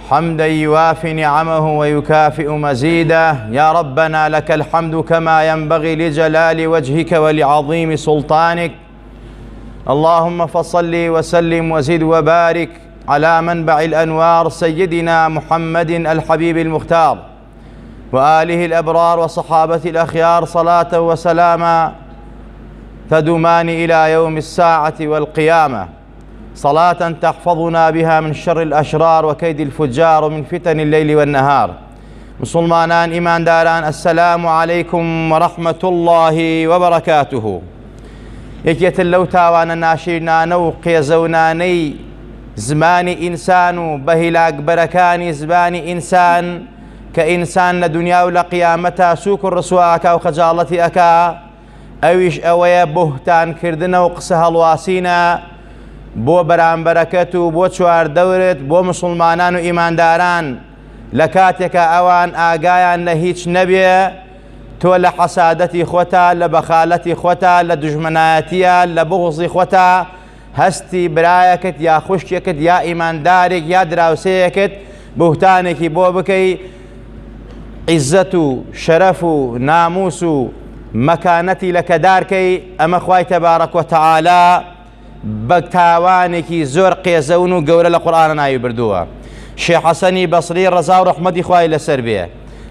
حمدا يوافي نعمه ويكافئ مزيده. يا ربنا لك الحمد كما ينبغي لجلال وجهك ولعظيم سلطانك. اللهم فصل وسلم وزد وبارك على منبع الأنوار سيدنا محمد الحبيب المختار وآله الأبرار وصحابة الأخيار، صلاة وسلاما تدومان إلى يوم الساعة والقيامة، صلاة تحفظنا بها من شر الأشرار وكيد الفجار ومن فتن الليل والنهار. مسلمانان إيمان داران، السلام عليكم ورحمة الله وبركاته. يكيت اللو تاوان ناشرنا نوقي زوناني زماني إنسان بهلاك بركاني زماني إنسان كإنسان لدنيا ولقيامتا سوك الرسواك وخجالتي أكا أويش أويا بهتان كردنا وقسها الواسينا بو بەرامبەرەکەت و بۆ چواردەورت بۆ مسلمانان و ئیمانداران لە کاتێکە ئەوان ئاگایان لە هیچ نەبێ تۆ لە حەسادەتی خۆتە، لە بەخالەتی خۆتە، لە دوژمنایەتیە، لە بغزی خۆتە هەستی برایەکەت یا خوشکێکت یا ئیماندارێک یا دراوسەیەکت بوهتانێکی بۆ بکەی، عیزەت و شەرەف و ناموس و مەکانەتی لە کەدارکەی. ئەمە خوای تەبارەک وتەعالا بە تاوانێکی زۆر قێزەون و گەورە لە قورئانە ناوی بردووە. شێخ حەسەنی بەسری ڕەزا و ڕەحمەتی خوای لەسەر بێ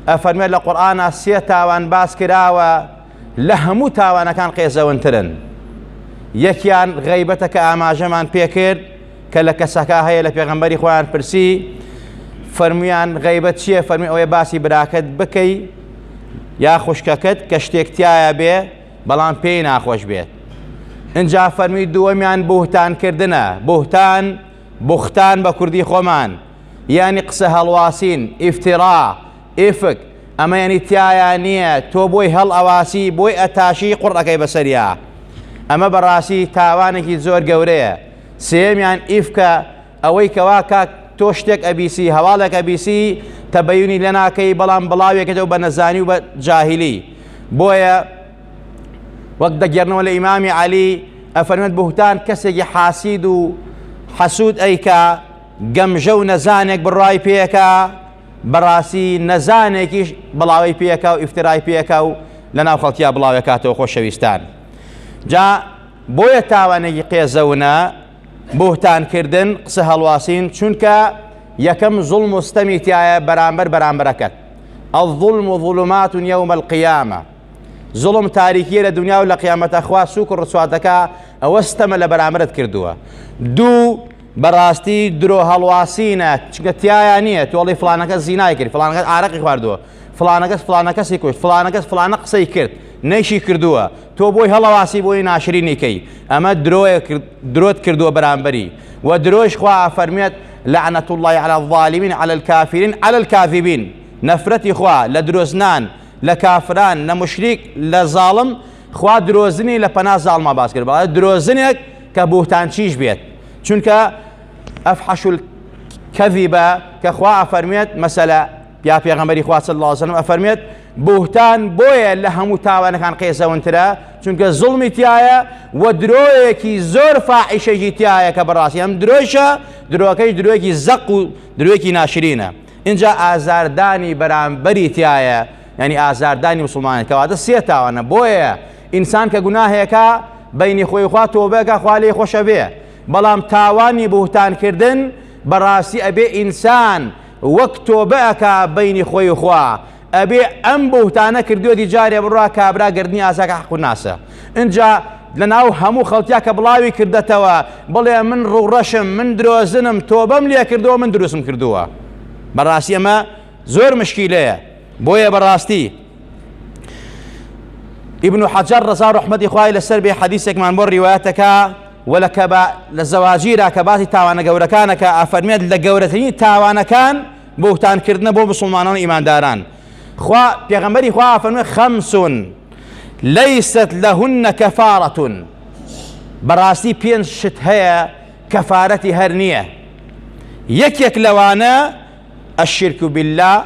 ئەفەرمێت لە قورئانە سێ تاوان باس کراوە لە هەموو تاوانەکان قێزەوەنترن. یەکیان غەیبەتە کە ئاماژەمان پێکرد کە لە کەسەکە هەیە لە پێغەمبەری خۆیان پرسی فەرمویان غەیبەت چییە؟ فەرمی ئەوەیە باسی براکەت بکەی یا خوشکەکەت کە شتێکتیایە بێ بەڵام پێی ناخۆش بێت. اینجا فەرمی دووەمیان بوهتانکردنە. بوختان بە کوردی خۆمان یعنی قسە هەڵواسین، ئیفتیرا، ئیفک. ئەمە یعنی تایە نییە تۆ بۆی هەڵ ئەواسی بۆی ئەتاشی قوڕەکەی بەسەریە. ئەمە بەڕاستی تاوانێکی زۆر گەورەیە. سێمیان ئیفکە، ئەوەی کەوا کاک تۆ شتێک ئەبیسی هەواڵێک ئەبیسی تەبەیونی لە ناکەی بەڵام بڵاوێکەوە بە نەزانی و بە جاهیلی. بۆیە وەک دەگەڕنەوە لە ئیمامی عەلی ئەفەرمێت بوهتان کەسێکی حاسید و حەسوود ئەیکا گەمژە و نەزانێک بڕای پێیەکە بەڕاستی نەزانێکیش بڵاوی پێیەکە و ئیفترای پێیەکە و لە ناو خەڵکییا بڵاوەکاتەوە خۆشەویستان. جا بۆیە تاوانێکی قێزەونە بوهتانکردن، قسە هەڵواسین، چونکە یەکەم زوڵم و ستەمی تایە بەرامبەرەکەت. الظلم ظلمات يوم القيامة. زوڵم تاریکیە لە دنیا و لە قیامەتە خوا سووک و ڕسواتەکە ئەوە ستەمە لە بەرامبەرت کردووە. دوو بەڕاستی درۆ هەڵواسینە، چونکە تایە نییە تۆڵی فڵانەکەس زینای کرد، فڵانەکەس ئارەقی خواردووە، فڵانەکەس فڵانەکەسی کوشت، فڵانەکەس فڵانە قسەی کرد نەیشی کردووە، تۆ بۆی هەڵەواسی بۆی ناشرینیکەی. ئەمە درۆت کردووە بەرامبەری. و درۆش خوا فەرمێت لعنة الله على الظالمين على الكافرين على الكاذبين. نەفرەتی خوا لە درۆزنان، لە کافران، لە مشریک، لە زاڵم. خوا درۆزنی لە پەنا زاڵما باس کرد، بەڵام درۆزنێک کە بوهتانچیش بێت. چونکە ئەفحەش الکەذیبە کە خوا ئەفەرمێت مەسەلە یا پێغەمبەری خوا صلی الله علیه وسلم ئەفەرمێت بوهتان بۆیە لە هەموو تاوانەکان قێزەوەنترە چونکە زوڵمی تایە و درۆیەکی زۆر فاحیشەی تایە کە بەڕاستی ئەم درۆیشە درۆکەی درۆیەکی زەق و درۆیەکی ناشرینە. اینجا ئازاردانی بەرامبەری تایە، یعنی ئازاردانی مسلمانێک کەواتە سێ تاوانە. بۆیە ئینسان کە گوناهێکە بەینی خۆی خوا تۆبەکە خوا لێی خۆشە بێ، بەڵام تاوانی بوهتانکردن بەڕاستی ئەبێ ئینسان وەک تۆبەکە بەینی خۆی خوا ئەبێ ئەم بوهتانە کردووەتی جارێ بڕوا کابرا گردنی ئازاکە حەق و ناسە. اینجا لە ناو هەموو خەڵکیا کە بڵاوی کردەتەوە بڵێ من ڕوڕەشم، من درۆزنم، تۆبەم لێ کردووە، من دروستم کردووە. بەڕاستی ئەمە زۆر مشکیلەیە. بۆیە بەڕاستی ئیبن حەجەر ڕەزا ڕەحمەتی خوای لەسەر بێ حەدیثێکمان بۆ ڕیوایەتەکە و لە زەواجیرا کە باسی تاوانە گەورەکانەکە ئەفەرمێت لە گەورەترین تاوانەکان بوهتانکردنە بۆ مسلمانان و ئیمانداران. خوا پێغەمبەری خوا ئەفەرمێت خەمسون لەیست لەهن کەفارەتون. بەڕاستی پێنج شت هەیە کەفارەتی هەر نییە. یەکێک لەوانە الشرك بالله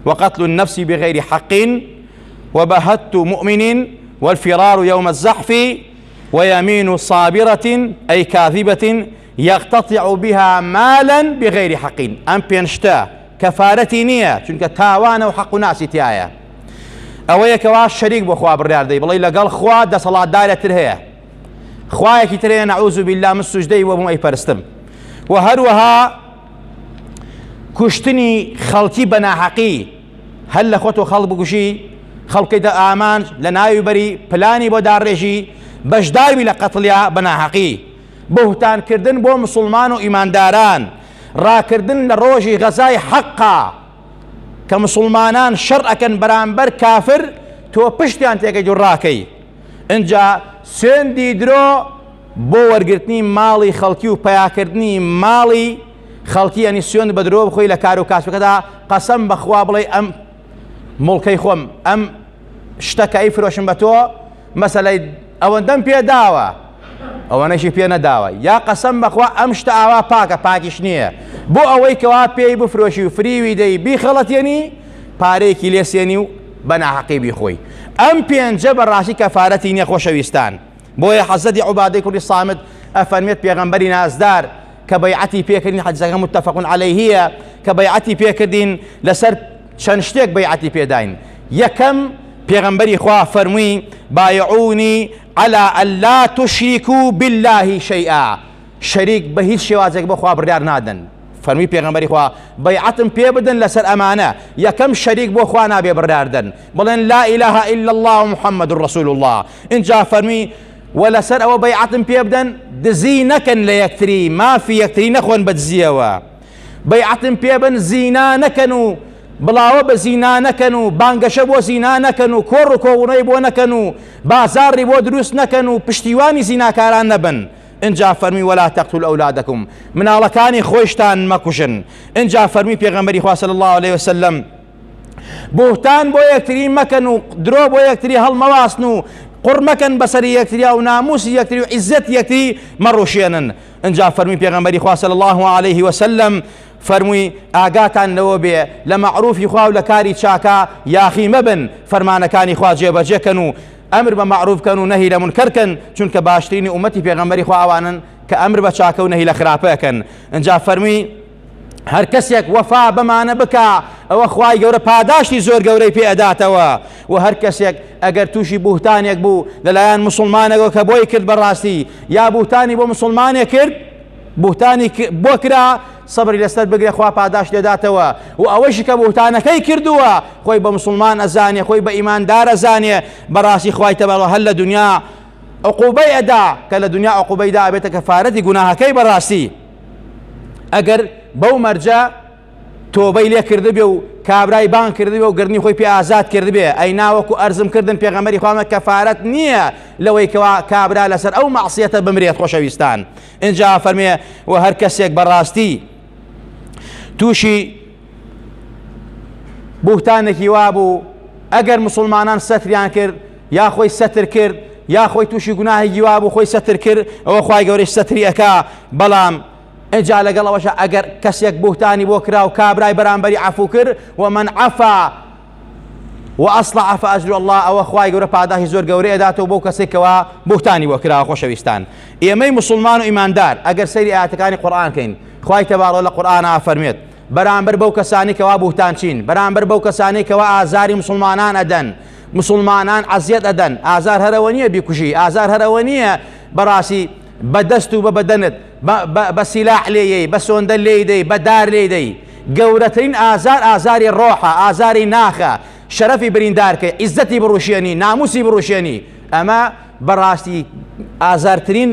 وقتل النفس بغير حق وبهت مؤمن والفرار يوم الزحف ويمين صابرة أي كاذبة يقتطع بها مالا بغير حق. أم بينشتا كفارتي نية چونك تاوان وحق ناسي تيايا أويا كواش شريك بو خواه بردار دي بلي لقال خواه دا صلاة دائرة ترهيا خواه كي ترهيا نعوذ بالله من السجدي وهم أي فرستم. وهروها كشتني خلقي بنا حقي هل لخوتو خلق بكشي خلقي دا آمان لنايو بري بلاني بو دار رجي بشدار بلا قتليا بنا حقي بهتان كردن بو مسلمان و إيمان داران را كردن لروجي غزاي حقا كمسلمانان شرعكن برانبر كافر تو پشتیان تێکە جوڕاکەی اینجا سوێندی درۆ بۆ وەرگرتنی ماڵی خەڵکی و پەیاکردنی ماڵی خەڵکی ئەنی سوێند بە درۆ بخۆی لە کار و کاسبەکەدا قەسەم بەخوا بڵێ ئەم مڵکەی خۆم ئەم شتەکە ئەیفرۆشم بە تۆ مەسەلەی ئەوەندەم پێداوە ئەوەنەشی پێ نەداوە یا قەسەم بەخوا ئەم شتە ئاوا پاکە پاکیش نییە بۆ ئەوەی کەوا پێی بفرۆشی و فریوی دەی بیخەڵەتێنی پارەیەکی لێسێنی و بەناحەقی بیخۆی ئەم پێنجە بەڕاستی کەفارەتی نییە خۆشەویستان. بۆیە حەزەتی عوبادەی کوڕی سامت ئەفەرمێت پێغەمبەری نازدار کە بەیعەتی پێکردین حەدیسەکە متفەق عەلەیهیە کە بەیعەتی پێکردین لەسەر چەند شتێک بەیعەتی پێداین. یەکەم پێغەمبەری خوا فەرمووی بایعونی على ألا تشركوا بالله شيئا شريك بە هیچ شێوازێک بۆ خوا بڕیار نادەن. فەرمی پێغەمبەری خوا بەیعەتم پێ بدەن لەسەر ئەمانە یەکەم شەریک بۆ خوا نابێ بڕیاردن بڵێن لا إله إلا الله محمد رسول الله. اینجا فەرمی ولەسەر ئەوە بەیعەتم پێ بدەن دزی نەکەن لە یەکتری مافی یەکتری نەخۆن بە دزیەوە بەیعەتم پێ بن زینا نەکەن و بڵاوە بە زینا نەکەن و بانگەشە بۆ زینا نەکەن و کۆڕ و کۆوڕەی بۆ نەکەن و بازاڕی بۆ دروست نەکەن و پشتیوانی زیناکاران نەبن. اینجا فەرمی ولا تقتلوا أولادكم مناڵەکانی خۆشتان مەکوژن. اینجا فەرمی پێغەمبەری خوا صلی الله عليه وسلم بوهتان بۆ یەکتری مەکەن و درۆ بۆ یەکتری هەڵمەواسن و قڕ مەکەن بەسەری یەکتریا و ناموسی یەکتری و عیزەت یەکتری مەڕۆشێنن. اینجا فەرمی پێغەمبەری خوا صلی الله عليه وسلم فەرمووی ئاگاتان لەوە بێ لە مەعروفی خوا و لە کاری چاکە یاخی مەبن فەرمانەکانی خوا جێبەجێکەن و ئەمر بە معروف کەن و نەهی لە منکەرکەن چونکە باشترینی ئومەتی پێغەمبەری خوا ئەوانن کە ئەمر بە چاکە و نەهی لە خراپەکەن. اینجا فەرمووی هەر کەسێک وەفا بەمانە بکە ئەوە خوای گەورە پاداشتی زۆر گەورەی پێ ئەداتەوە و هەر کەسێک ئەگەر تووشی بوهتانێک بوو لەلایەن موسڵمانێکەوە کە بۆی کرد بەڕاستی یا بوهتانی بۆ موسڵمانێک کرد بوهتانی بۆ کرا سەبری لەسەر بگرێ خوا پاداش لێداتەوە و ئەوەشی کە بوهتانەکەی کردووە خۆی بە موسڵمان ئەزانێ خۆی بە ئیماندار ئەزانێ بەڕاستی خوای تەبارەکە هەر لە دنیا عقوبەی ئەدا کە لە دنیا عقوبەی دا ئەبێتە کەفارەتی گوناهەکەی بەڕاستی ئەگەر بەو مەرجە تۆبەی لێ کردبێ و کابرای بان کردبێ و گرنی خۆی پێ ئازاد کردبێ ئەی ناوەکو ئەرزم کردن پێغەمبەری خوامە کەفارەت نییە لەوەی کەوا کابرا لەسەر ئەو مەعسیەتە بمرێت خۆشەویستان. اینجا فەرمێ و هەر کەسێک بەڕاستی تووشی بوهتانێکی وابوو ئەگەر مسلمانان سەتریان کرد یا خۆی سەتر کرد یا خۆی تووشی گوناهێکی وابوو خۆی سەتر کرد ئەوە خوای گەورەی سەتری ئەکا. بەڵام اینجا لەگەڵەوەشە ئەگەر کەسێک بوهتانی بۆ کرا و کابرای بەرامبەری عەفو کرد ومن عەفا وأصلح فأجر الله ئەوە خوای گەورە پاداشی زۆر گەورەی ئەداتەوە بۆ کەسێکەوە بوهتانی بۆ کراوە. خۆشەویستان ئێمەی مسلمان و ئیماندار ئەگەر سەیری ئاەتەکانی قورئان کەین خوای تەبارەکە لە قورئانە فەرمێت بەرامبەر بەو کەسانی کەوا بوهتان چین بەرامبەر بەو کەسانی کەوا ئازاری مسلمانان ئەدەن مسلمانان عەزیەت ئەدەن ئازار هەرەوە نییە بیکوژی ئازار هەرەوە نییە بەڕاستی بەدەست و بە بەدەنت بە سیلاح لێیەی بە سۆندە لێدەی بە دار لێدەی گەورەترین ئازار ئازاری ڕۆحە ئازاری ناخە شەرەفی بریندارکە عیزەتی بڕوشێنی ناموسی بڕوشێنی ئەمە بەڕاستی ئازارترین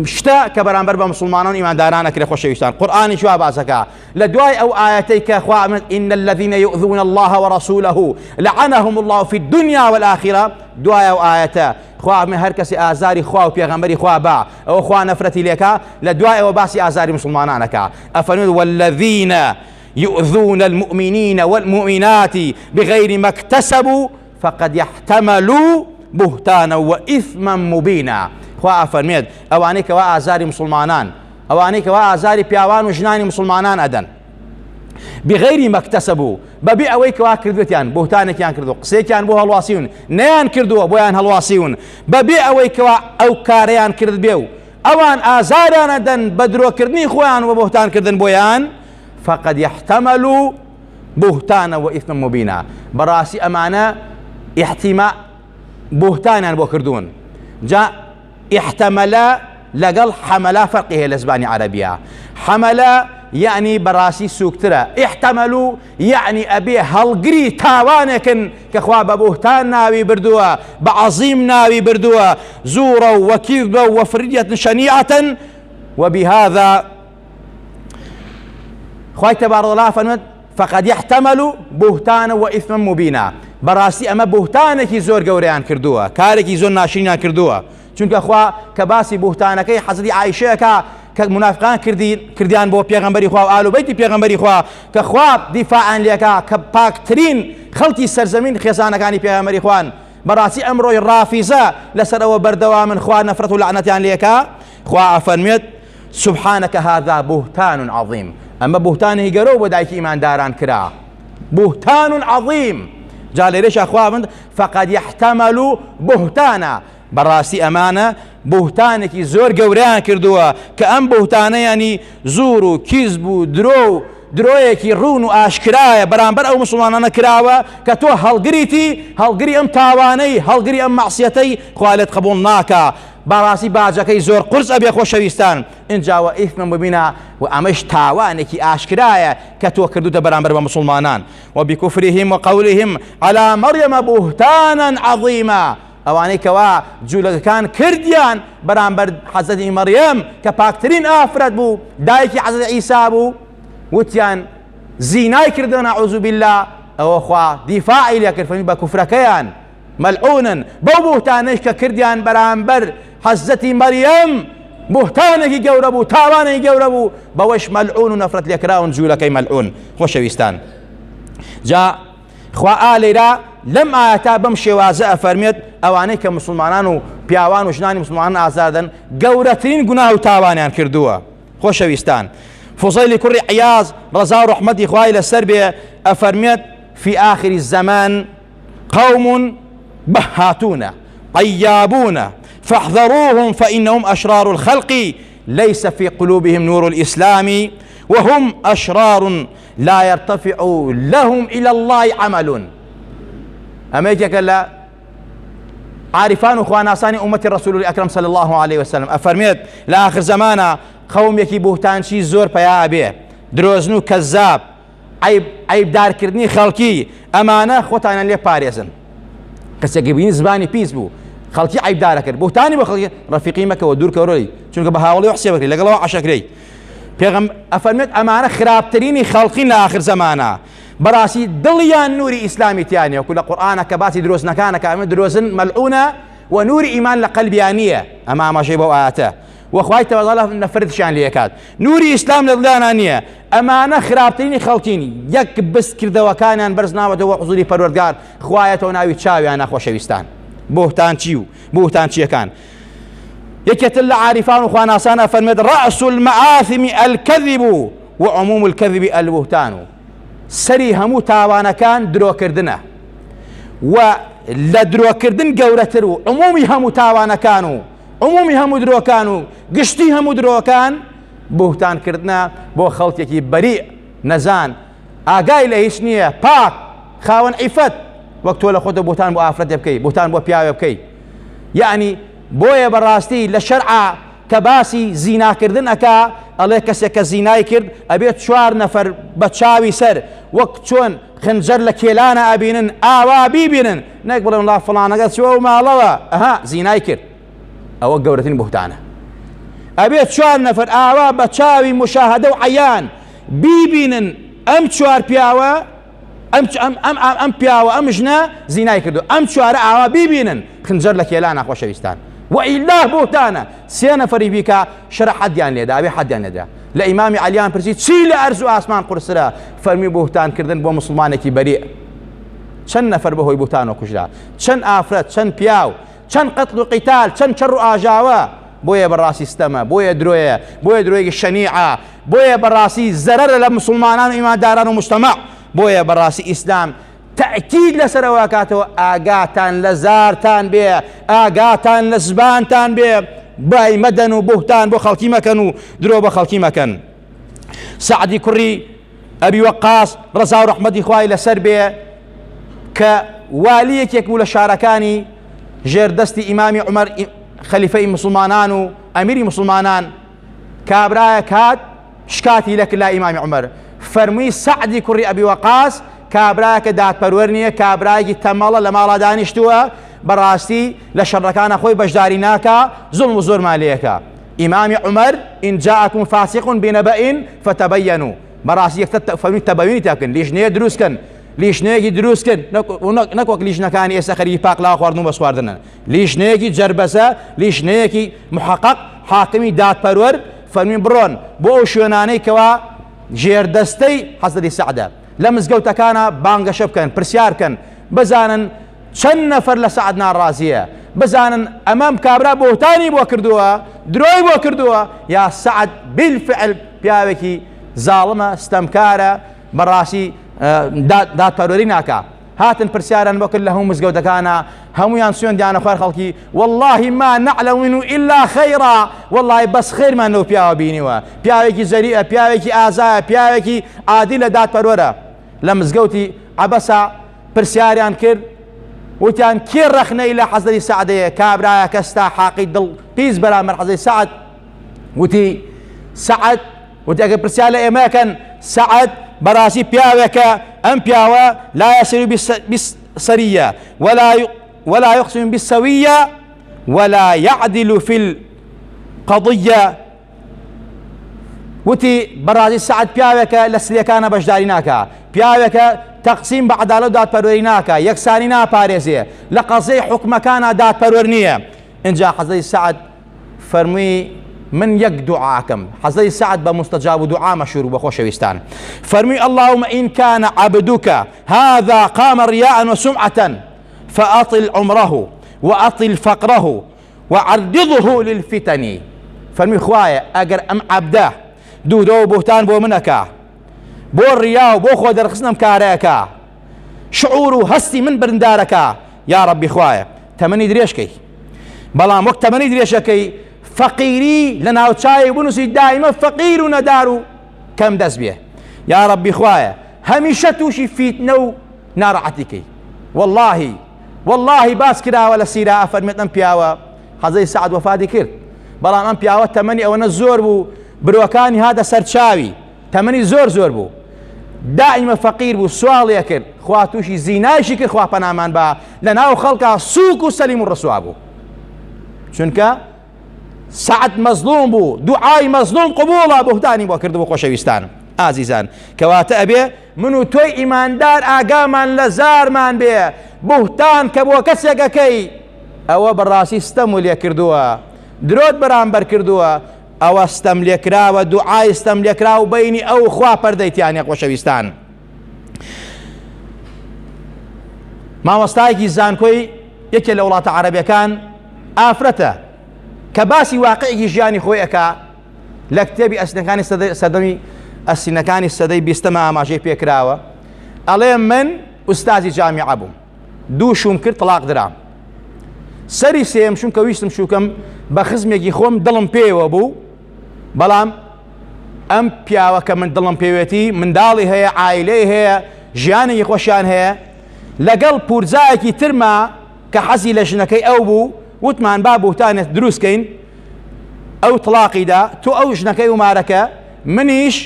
شتە کە بەرامبەر بە مسلمانان ئیمانداران ئەکرێ. خۆشەویستان قورئانی شوا باسەکە لە دوای ئەو ئاەتەی کە خوا ئەمر ئین الذین یؤذون الله ورسوله لعنهم الله في الدنيا والآخرة دوای ئەو ئاەتە خوا ئەمر هەر کەسی ئازاری خوا و پێغەمبەری خوا با ئەوە خوا نەفرەتی لێکا لە دوای ئەوە باسی ئازاری مسلمانانەکە ئەفەرمێت والذین يؤذون المؤمنين والمؤمنات بغير ما اكتسبوا فقد يحتملوا بهتانا وإثما مبينا. خوا ئەفەرمێت ئەوانەی کەوا ئازاری مسلمانان ئەوانەی کەوا ئازاری پیاوان و ژنانی مسلمانان ئەدەن بغير ما اكتسبوا ببي أويك واكردوتيان بوهتانك يان كردو قسيك يان بو هلواسيون نيان كردو بويان هلواسيون ببي أويك أو كاريان كرد بيو أوان آزاران دن بدرو كردني خوان وبهتان كردن بويان فقد يحتملوا بهتانا وإثما مبينا براسي أمانة احتماء بهتانا بو كردون جاء احتملا لقل حملا فرقه الاسباني عربية حملا يعني براسي سوكترا احتملوا يعني أبي هالقري تاوانكن كخوا ببهتان ناوي بردوا بعظيم ناوي بردوا زورا وكذبا وفرية شنيعة وبهذا خواهي تبارك الله فرمت فقد يحتملوا بهتانا وإثما مبينا براسي أما بهتانكي زور قوريان كردوا كاركي زور ناشرين كردوا چونکە خوا کە باسی بوهتانەکەی حەزری عایشەیەکە کە منافقان کردیان بۆ پێغەمبەری خوا و ئالوبەیتی پێغەمبەری خوا کە خوا دیفاعان لێکا کە پاکترین خەڵکی سەرزەمین خێزانەکانی پێغەمبەری خوان بەڕاستی ئەمڕۆی ڕافیزە لەسەرەوە بەردەوامن خوا نەفرەت و لعنەتیان لێکا خوا ئەفەرمێت سبحانك هذا بهتان عظيم ئەمە بوهتانێکی گەورە بۆ دایکی ئیمانداران کرا بوهتان عظيم جا لێرەش خوا بند فقد يحتملوا بهتانا بەڕاستی ئەمانە بوهتانێکی زۆر گەورەیان کردووە کە ئەم بوهتانەیانی زور و کیزب و درۆیەکی ڕوون و ئاشکرایە بەرامبەر ئەو مسڵمانانە کراوە کە تۆ هەڵگری ئەم تاوانەی هەڵگری ئەم مەعسیەتەی خوا لێت قبوڵ ناکا بەڕاستی باجەکەی زۆر قورس ئەبێ خۆشەویستان اینجاوە ئیثمە ببینە و ئەمەش تاوانێکی ئاشکرایە کە تۆ کردوتە بەرامبەر بە مسڵمانان وبكفرهم وقولهم على مريم بهتانا عظيما ئەوانەی کەوا جوولەکەکان کردیان بەرامبەر حەزەتی مەریەم کە پاکترین ئافرەت بوو دایکی حەزەتی عیسا بوو وتیان زینای کردن نەعوذ بالله ئەوە خوا دیفاعی لێ کرد فەرمی بە کوفرەکەیان مەلعونن بەو بوهتانەش کە کردیان بەرامبەر حەزەتی مەریەم بوهتانێکی گەورە بوو تاوانێکی گەورە بوو بەوەش مەلعون و نەفرەت لێکراون جوولەکەی مەلعون خۆشەویستان جا خوا ئالێرا لەم ئاەتا بەم شێوازە ئەفەرمێت ئەوانەی کە مسلمانان و پیاوان و ژنانی مسلمانان ئازادن گەورەترین گوناه و تاوانیان کردووە خۆشەویستان فوزەیلی کوڕی عیاز ڕەزا و ڕەحمەتی خوای لەسەر بێ ئەفەرمێت في آخر الزمان قوم بهاتون طيابون فاحذروهم فإنهم أشرار الخلق ليس في قلوبهم نور الإسلام وهم أشرار لا يرتفع لهم إلى الله عمل أميكك لا عارفان وخواناساني أمة الرسول الأكرم صلى الله عليه وسلم أفرميت لآخر زمانا قوم يكي بوهتان شي زور بيا أبيه دروزنو كذاب عيب دار كردني خلقي أمانة خوتانا لي باريزن قسيكي بيني زباني بيس بو خلقي عيب دار كرد بوهتاني بخلقي رفيقي مكة ودور كورولي چونك بهاولي وحسي بكري لقلوا عشاكري أفرميت أمانة خرابتريني خلقي لآخر زمانا براسي دڵیان نوری ئیسلامی تیانە وەکو لە قورئانە کە باسی درۆزنەکانە کە ئەمە درۆزن مەلعونە و نوری ئیمان لە قەلبیان نییە ئەمە ئاماژەی بەو ئاەتە وەخوای تەعاڵا نەفرەتشیان لێ دەکات نوری ئیسلام لە دڵیانان نییە ئەمانە خراپترینی خەڵکینی یەک بست کردەوەکانیان بەرز ناوەتەوە حوزوری پەروەردگار خوایەتەوە ناوی چاویان نەخۆشەویستان بوهتان چی و بوهتان چیەکان یەکێتر لە عارفان و خواناسان ئەفەرمێت رأس المعاثم الكذب وعموم الكذب البهتان سەری هەموو تاوانەکان درۆکردنە و لە درۆکردن گەورەتر و عمومی هەموو تاوانەکان و عمومی هەموو درۆکان و گشتی هەموو درۆکان بوهتانکردنە بۆ خەڵکێکی بەریء نەزان ئاگای لە هیچ نییە پاک خاوەن عیفەت وەک تۆ لە خۆتە بوهتان بۆ ئافرەتێ بکەی بوهتان بۆ پیاوێ بکەی یعنی بۆیە بەڕاستی لە شەرعا کە باسی زیناکردن ئەکا ئەڵێ کەسێک کە زینای کرد ئەبێت 4 نەفەر بە چاوی سەر وەک چۆن خنجەر لە کێلانە ئەبینن ئاوا بیبینن نەک بڵێن وڵا فڵانەکە چوە و ماڵەوە ئەها زینای کرد ئەوە گەورەترین بوهتانە ئەبێت 4 نەفەر ئاوا بە چاوی مشاهدە و عەیان بیبینن ئەم 4 پیاوە ئەم پیاوە ئەم ژنە زینای کردو ئەم 4 ئاوا بیبینن خنجەر لە کێلانە خۆشەویستان وإلا بوهتانە 3 نەفەری بیکە شەرع حەدیان لێدا ئەبێ حەدیان لێدا لە ئیمامی عەلیان پرسی چی لە ئەرز و ئاسمان قورسرە فەرمی بوهتانکردن بۆ مسلمانێکی بەریء چەند نەفەر بەهۆی بوهتانەوە کوژرا چەند ئافرەت چەند پیاو چەند قەتڵ و قیتال چەند چەڕ و ئاژاوە بۆیە بەڕاستی ستەمە، بۆیە درۆیە، بۆیە درۆیەکی شەنیعە، بۆیە بەڕاستی زەرەرە لە مسلمانان و ئیمانداران و مجتەمع، بۆیە بەڕاستی ئیسلام تأکید لەسەرەوە کاتەوە ئاگاتان لە زارتان بێ، ئاگاتان لە زبانتان بێ، بای مەدەن و بوهتان بۆ خەڵکی مەکەن و درۆ بە خەڵکی مەکەن. سەعدی کوڕی ئەبی وەقاس ڕەزا و ڕەحمەتی خوای لەسەر بێ کە والیەکێک بوو لە شارەکانی ژێردەستی ئیمامی عومەر خەلیفەی مسلمانان و ئەمیری مسلمانان، کابرایە کات شکاتی لە لای ئیمامی عومەر، فەرمووی سەعدی کوڕی ئەبی وەقاس کابرایەکە دادپەروەر نییە، کابرایەکی تەمەڵە لە ماڵا دانیشتووە، بەڕاستی لە شەڕەکانە خۆی بەشداری ناکا، زوڵم و زۆر مالەیەکە. ئیمامی عومەر ئین جاءکم فاسق بنەبەئین فتەبەیەنوا، بەڕاستی یەکتر فەرمووی تەبەیونی تاکەن، لیژنەیە دروستکەن، لیژنەیەکی دروستکەن، نەکوەک لیژنەکانی ئێستا خەریکی پاکلاوە خواردن و بە سواردنن، لیژنەیەکی جەربەسە، لیژنەیەکی محەقق، حاکمی دادپەروەر فەرمووی بڕۆن بۆ ئەو شوێنانەی کەوا ژێردەستەی حەزرەتی سەعدە لە مزگەوتەکانە بانگەشە بکەن، پرسیار بکەن، بزانن چەند نەفەر لە سەعد ناڕازیە، بزانن ئەمەم کابرا بۆتانی بۆ کردووە، درۆی بۆ کردووە، یا سەعد بالفعل پیاوێکی زاڵمە، ستەمکارە، بەڕاستی دادپەروەری ناکا. هاتن پرسیاران بۆ کرد لە هەموو مزگەوتەکانە، هەمویان سوێندیانە خوار خەڵکی، والله ما نعلم منه إلا خيرا، والله بەس خێرمان لەو پیاوە بینیوە، پیاوێکی زەریئە، پیاوێکی ئازایە، پیاوێکی عادی لە دادپەروەرە. لە مزگەوتی عەبەسە پرسیاریان کرد، وتیان کێ ڕەخنەی لە حەزرەتی سەعدەیە؟ کابرایە کەستا حاقی دڵ پیس بەرامبەر حەزرەتی سەعد، وتی سەعد، وتی ئەگەر پرسیار لە ئێمەکەن سەعد بەڕاستی پیاوێکە، ئەم پیاوە لا يسير بالسرية ولا يقسم بالسوية ولا يعدل في القضية. وتی بەڕاستی سەعد پیاوێکە لە سلێکانە بەشداری ناکا، پیاوێکە تەقسیم بە عەدالەت و دادپەروەری ناکا، یەکسانی ناپارێزێ، لە قەزەی حکومەکانە دادپەروەر نییە. اینجا حەزرەتی سەعد فەرمووی من یەک دوعاکەم، حەزرەتی سەعد بە مستەجاب و دوعا مەشهور بە خۆشەویستان، فەرمووی اللهم إن كان عبدك هذا قام رياء وسمعة فأطل عمره وأطل فقره وعرضه للفتن. فەرمووی خوایە ئەگەر ئەم عەبدە دوودۆ و بوهتان بۆ منەکە، بۆ ڕیا و بۆ خۆ دەرخستنم کارەکە، شعور و هەستی من بریندارەکە، یا ڕەبی خوایە تەمەنی درێژکەی، بەڵام وەک تەمەنی درێژەکەی فەقیری لە ناوچاوی بنووسی دائیمە فەقیر و نەدار و کەم دەست بێ، یا ڕەبی خوایە هەمیشە تووشی فیتنە و ناڕەحەتیکەی. واللهی باس کراوە لە سیرا، فەرمێت ئەم پیاوە حەزرەتی سەعد وەفاتی کرد، بەڵام ئەم پیاوە تەمەنی ئەوەنە زۆر بوو، برۆکانی هاتە سەرچاوی، تەمەنی زۆر بوو، دائیمە فەقیر بوو، سواڵیە کرد، خوا تووشی زینایشی کرد، خوا پەنامان بە لە ناو خەڵکا سووک و سەلیم و ڕسوا بوو، چونکە سەعد مەزلوم بوو، دوعای مەزلوم قبوڵە، بوهتانی بۆ کردبوو. خۆشەویستان ئازیزان، کەواتە ئەبێ من و تۆی ئیماندار ئاگامان لە زارمان بێ، بوهتان کە بۆ کەسێکەکەی ئەوە بەڕاستی ستەم و لێ کردووە، درۆت بەرامبەر کردووە، ئەوە ستەم لێکراوە، دوعای ستەم لێکراوە بەینی ئەو خوا پەردەیتیانە. خۆشەویستان مامۆستایەکی زانکۆی یەکێ لە وڵاتە عەرەبیەکان ئافرەتە کە باسی واقعێکی ژیانی خۆی ئەکا لە کتێبی ئەسینەکانی سەدەی 20ەمە ئاماژەی پێکراوە، ئەڵێ من ئوستازی جامیعە بووم، دوو شوم کرد تەلاق درام، سەری سێم شوم کە ویستم شوکەم بە خزمێکی خۆم دڵم پێوە بوو، بەڵام ئەم پیاوە کە من دڵم پێوێتی منداڵی هەیە، عایلەی هەیە، ژیانێکی خۆشیان هەیە، لەگەڵ پورزایەکی ترما کە حەزی لە ژنەکەی ئەو بوو، وتمان با بوهتانێت دروستکەین، ئەو تەلاقیدا تۆ ئەو ژنەکەی ومارەکە، منیش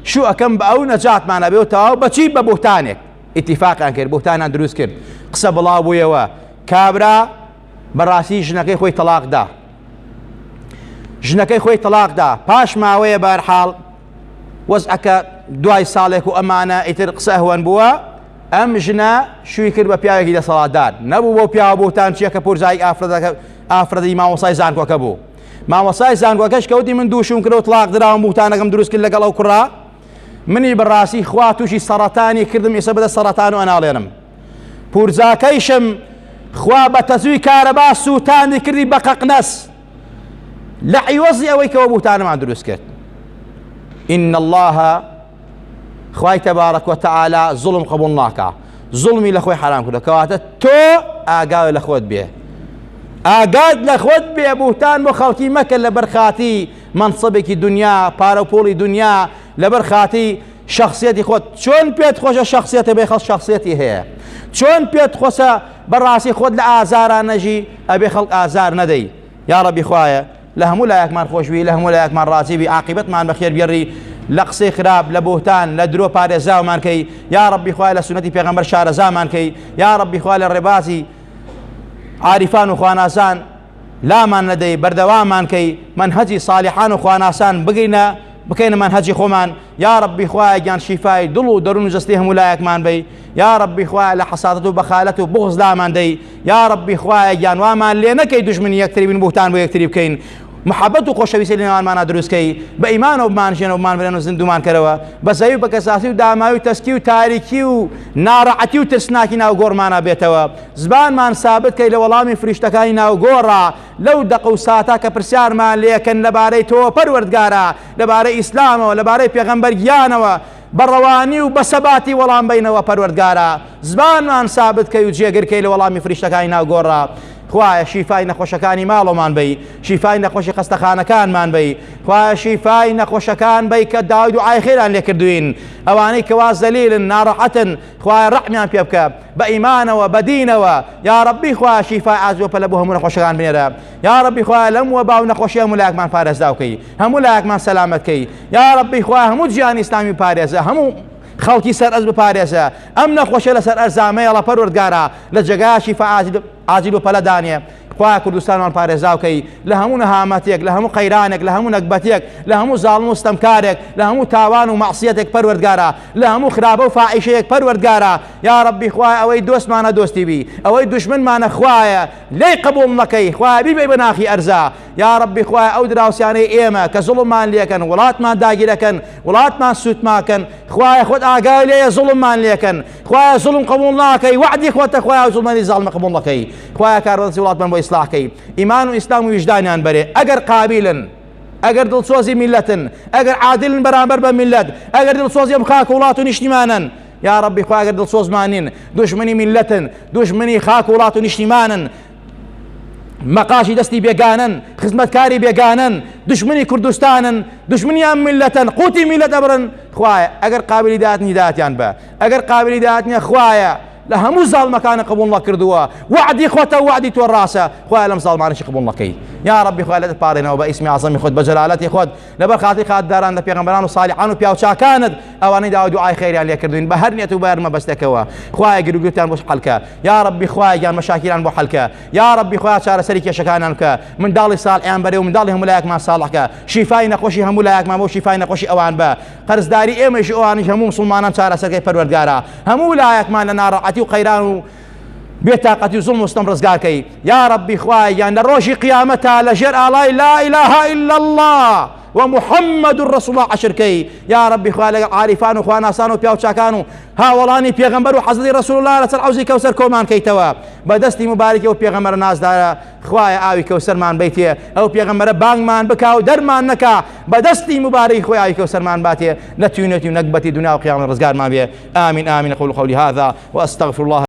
شو ئەەکەم بە ئەو نەجاتمانە بێ و تەواو بەچی بە بوهتانێک ئیتیفاقیان کرد، بوهتانیان دروست کرد، قسە بڵاو بوویەوە، کابرا بەڕاستی ژنەکەی خۆی تەلاقدا، ژنەکەی خۆی تەلاقدا، پاش ماوەیە بەرحاڵ وەزعەکە دوای ساڵێک و ئەمانە ئیتر قسە هەوەن بووە، ئەم ژنە شووی کرد بە پیاوێکی دەسەڵاتدار، نەبوو بۆ پیاوە بوهتان چیە کە پورزایی ئافرەتی مامۆسای زانکۆکە بوو، مامۆسای زانکۆکەش کەوتی من دوو شوم کردەوە تەلاق دراوم، بوهتانەکەم دروست کرد لەگەڵ ئەو کوڕا، منی بەڕاستی خوا تووشی سەرەتانی کردم، ئێستا بەدە سەرەتان و ئەناڵێنم، پورزاکەیشم خوا بە تەزووی کارەبا سووتانی کردی بە قەقنەس، لعيوزي أويك وبوتان مع دروسكت. إن الله خواي تبارك وتعالى ظلم قبولناك ظلمي لخوي حرام كده كواتا تو آقاوي لخوت بيه ئاگاد لە خۆت بێ بوتان بۆ خەڵکی مەکە لەبەر خاتی منسەبێکی دنیا پارە و پۆڵی دنیا لەبەر خاتی شخصیەتی خۆت چۆن پێت خۆشە شخصیەتە بێ خەڵک شخصیەتی هەیە چۆن پێت خۆشە بەڕاستی خۆت لە ئازاران نەژی ئەبێ خەڵک ئازار نەدەی یا ڕەبی خوایە لە هەموو لایەکمان خۆشوی لە هەموو لایەکمان ڕازیبی عاقبەتمان بەخێر بێڕی لە قسەی خراپ لە بوهتان لە درۆ پارێزاومان کەی یا ڕەبی خوایە لە سونەتی پێغەمبەر شارەزامان کەی یا ڕەبی خوایە لە ڕێبازی عارفان و خواناسان لامان نەدەی بەردەوامان کەی منهەجی صالحان و خواناسان بکەینە منهەجی خۆمان یا ڕەبی خوایە گیان شیفای دڵ و دەروون و جەستەی هەموو لایەکمان بی یا ڕەبی خوایە لە حەسادەت و بەخالەت و بغز لامان دەی یا ڕەبی خوایە گیان وامان لێ نەکەی دوژمنی یەکتری بین بوهتان بۆ یەکتری بکەین محبت و خۆشەویستی لە نێوانمانە دروستکەی بە ئیمان و بمانژێنە و بمان برێن و زیندومان کەرەوە بە زەوی و بە کەساسی و داماوی و تەسکی و تاریکی و ناڕەحەتی و ترسناکی ناو گۆڕمانە بێتەوە زبانمان سابت کەی لە وەڵامی فریشتەکانی ناو گۆڕە لەو دەقە و ساتە کە پرسیارمان لێکەن لەبارەی تۆ پەروەردگارە لەبارەی ئیسلامەوە لەبارەی پێغەمبەر گیانەوە بەڕەوانی و بەسەباتی وەڵام بینەوە پەروەردگارە زبانمان سابت کەی و جێگرکەی لە وەڵامی فریشتەکانی ناو گۆڕە خوایە شیفای نەخۆشەکانی ماڵۆمان بی شیفای نەخۆشی خەستەخانەکانمان بی خوایە شیفای نەخۆشەکان بی کە داوای دوعای خێران لێ کردوین ئەوانەی کەوا زەلیلن ناڕەحەتن خوایە ڕەحمیان پێ بکە بە ئیمانەوە بە دینەوە یا ڕەبی خوایە شیفای ئازۆپە لە بۆ هەموو نەخۆشەکان بنێرە یا ڕەبی خوایە لەم وەبا و نەخۆشی هەموو لایەکمان پارێزدا بکەی هەموو لایەکمان سەلامەت کەی یا ڕەبی خوایە هەموو گیانی ئیسلامی پارێزە هەموو خەڵکی سەر ئەرز بپارێزە ئەم نەخۆشە لەسەر ئەرزامەیەڵە پەروەردگارە لە جێگای شیفا عاجل و پەلەدانێ خوایە کوردستانمان پارێزاوکەی لە هەموو نەهامەتێک لە هەموو قەیرانێک لە هەموو نەکبەتێک لە هەموو زاڵم و ستەمکارێک لە هەموو تاوان و مەعسیەتێک پەروەردگارە لە هەموو خراپە و فاحیشەیەک پەروەردگارە یا ڕەبی خوایە ئەوەی دۆستمانە دۆستی بی ئەوەی دوژمنمانە خوایە لێی قبوڵ نەکەی خوایە بیبێ بە ناخی ئەرزا یا ڕەبی خوایە ئەو دراوسیانەی ئێمە کە زوڵممان لێکەن وڵاتمان داگیرەکەن وڵاتمان سوتماکەن خوایە خۆت ئاگای لێیە زوڵممان لێکەن خوایە زوڵم قبوڵ ناکەی وعدی خۆتە خوایە زوڵمانی زاڵمە قبوڵ نەکەی خوایە کاربەدەستی وڵاتمان بۆ ئیسلاحکەی ئیمان و ئیسلام و وجدانیان بەرێ ئەگەر قابلن ئەگەر دڵسۆزی میلەتن ئەگەر عادلن بەرامبەر بە میلەت ئەگەر دڵسۆزی ئەم خاک وڵات و نیشتیمانن یا ڕەبی خوایە ئەگەر دڵسۆزمانین دوژمنی میلەتن دوژمنی خاک وڵات و نیشتیمانن مەقاشی دەستی بێگانن خزمەتکاری بێگانن دژمنی کوردستانن دژمنیان میلەتن قوتی میلەت ئەبرن خوایە ئەگەر قابلی داهاتنی داهاتیان بە ئەگەر قابلی داهاتنیە خوایە لە هەموو زاڵمەکانە قبوڵ نەکردووە وعدی خۆتە وعدی تۆ ڕاستە خوایە لەم زاڵمانەشی قبوڵ نەکەی یا ڕەبی خوایە لە پارێنەوە بە ئیسمی عەزەمی خۆت بە جەلالەتی خۆت لەبەر خاتری خاتداران لە پێغەمبەران و صالحان و پیاوچاکانت ئەوانەی داوای دوعای خێریان لێ کردوین بە هەر نیەت و بە هەر مەبەستێکەوە خوایە گیرگوتیان بۆ حەڵکە یا ڕەبی خوایە گیان مەشاکیران بۆ حەڵکە یا ڕەبی خوایە چارەسەری کێشەکانیان بکە منداڵی ساڵحیان بەرێ و منداڵی هەموو لایەکمان ساڵحکە شیفای نەخۆشی هەموو لایەکمان بۆ شیفای نەخۆشی ئەوان بە قەرزداری ئێمەش ئەوانیش هەموو مسڵمانان چارەسەرکەی پەروەردگارە هەموو لایەکمان لە ناڕەحەتی و قەیران و بێتاقەتی و زوڵم و ستەم ڕزگارکەی یا ڕەبی خوایە یان لە ڕۆژی قیامەتە لەژێر ئاڵای لا إله إلا الله ومحمد رسول الله عشركي يا ربي خوالق عارفان وخواناسان وبياوچاكان هاوڵانی پێغەمبەر و حەزرەتی رسول الله لەسەر حوزی کەوسەر کۆمان کەیتەوە بەدەستی مبارەکی ئەو پێغەمبەرە نازدارە خوایە ئاوی کەوسەرمان بیتێ ئەو پێغەمبەرە بانگمان بکا و دەرمان نەکا بەدەستی مبارەکی خۆی ئاوی کەوسەرمان باتێ لە توێنێتی و نەکبەتی دنیا و قیامەت ڕزگارمان بێ آمین آمین أقول قولي هذا وأستغفر الله